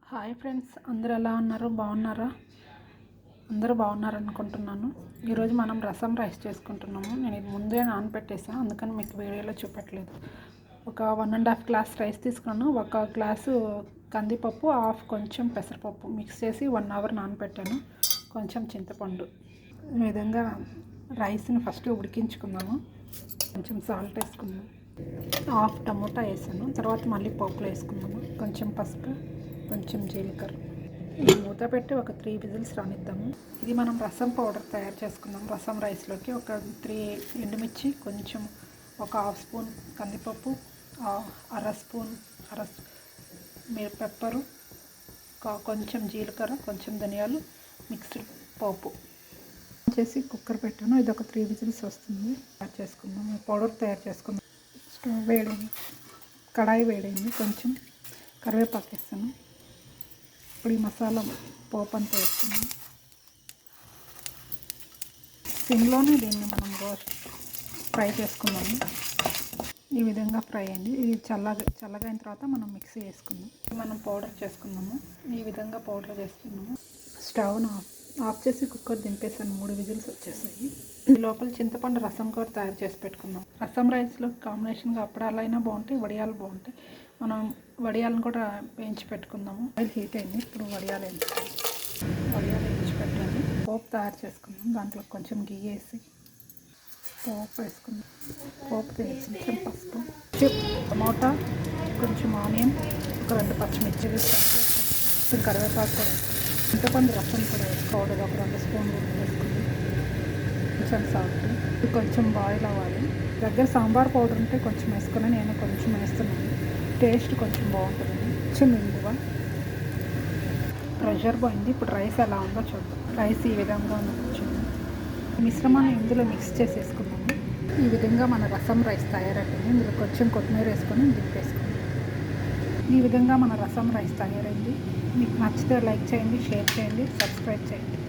Hi friends, అందరూ ఎలా ఉన్నారు? బాగున్నారా? అందరూ బాగున్నారనుకుంటున్నాను. ఈరోజు మనం రసం రైస్ చేసుకుంటున్నాము. నేను ఇది ముందే నానబెట్టేసాను, అందుకని మీకు వీడియోలో చూపెట్టలేదు. ఒక 1.5 గ్లాస్ రైస్ తీసుకున్నాను. ఒక గ్లాసు కందిపప్పు, హాఫ్ కొంచెం పెసరపప్పు మిక్స్ చేసి 1 అవర్ నానబెట్టాను. కొంచెం చింతపండు. ఈ విధంగా రైస్ని ఫస్ట్ ఉడికించుకుందాము. కొంచెం సాల్ట్ వేసుకుందాం. హాఫ్ టమోటా వేసాను. తర్వాత మళ్ళీ పప్పులో వేసుకుందాము. కొంచెం పసుపు, కొంచెం జీలకర్ర. ఇది మూత పెట్టి ఒక 3 విజిల్స్ రానిద్దాము. ఇది మనం రసం పౌడర్ తయారు చేసుకుందాం. రసం రైస్లోకి ఒక 3 ఎండుమిర్చి, కొంచెం ఒక హాఫ్ స్పూన్ కందిపప్పు, అర స్పూన్ పెప్పరు, కొంచెం జీలకర్ర, కొంచెం ధనియాలు, మిక్స్డ్ పోపు చేసి కుక్కర్ పెట్టాను. ఇది ఒక 3 విజిల్స్ వస్తుంది. తయారు చేసుకుందాం. పౌడర్ తయారు చేసుకుందాం. స్టవ్ వేడైంది, కడాయి వేడైంది. కొంచెం కరివేపాకు వేస్తాను. ఇప్పుడు ఈ మసాలా పోపు అంతా వేస్తున్నాం. సిమ్లోనే దీన్ని మనం రోస్ట్ ఫ్రై చేసుకుందాము. ఈ విధంగా ఫ్రై అయింది. ఇది చల్లగా అయిన తర్వాత మనం మిక్సీ వేసుకుందాం. మనం పౌడర్ చేసుకుందాము. ఈ విధంగా పౌడర్ చేసుకున్నాము. స్టవ్ను ఆఫ్ చేసి కుక్కర్ దింపేసాను. 3 విజిల్స్ వచ్చేసాయి. ఈ లోపల చింతపండు రసం కూడా తయారు చేసి పెట్టుకుందాం. రసం రైస్లో కాంబినేషన్గా అప్పడాలైనా బాగుంటాయి, వడియాలు బాగుంటాయి. మనం వడియాలను కూడా వేయించి పెట్టుకుందాము. ఆయిల్ హీట్ అయింది. ఇప్పుడు వడియాలు వేయించి పెట్టాలి. పోపు తయారు చేసుకుందాం. దాంట్లో కొంచెం గీ వేసి పోపు వేసుకుందాం. పోపు వేసి కొంచెం పసుపు, టమోటా, కొంచెం ఆనియన్, ఒక 2 పచ్చిమిర్చి వేసుకుంటాం. కరివేపాకు కూడా వేసుకుంటాం. చింతపండు రసం కూడా పౌడర్ ఒక 2 స్పూన్లు వేసుకుందాం. కొంచెం సాల్ట్. ఇది కొంచెం బాయిల్ అవ్వాలి. దగ్గర సాంబార్ పౌడర్ ఉంటే కొంచెం వేసుకుని నేను కొంచెం వేస్తున్నాను. టేస్ట్ కొంచెం బాగుంటుంది. కొంచెం ఇంగువ. ప్రెషర్ పోయింది. ఇప్పుడు రైస్ ఎలా ఉందో చూద్దాం. రైస్ ఈ విధంగా వచ్చింది. మిశ్రమాన్ని ఇందులో మిక్స్ చేసేసుకున్నాము. ఈ విధంగా మన రసం రైస్ తయారైంది. ఇందులో కొంచెం కొత్తిమీర వేసుకొని దింపేసుకున్నాం. ఈ విధంగా మన రసం రైస్ తయారైంది. మీకు నచ్చితే లైక్ చేయండి, షేర్ చేయండి, సబ్స్క్రైబ్ చేయండి.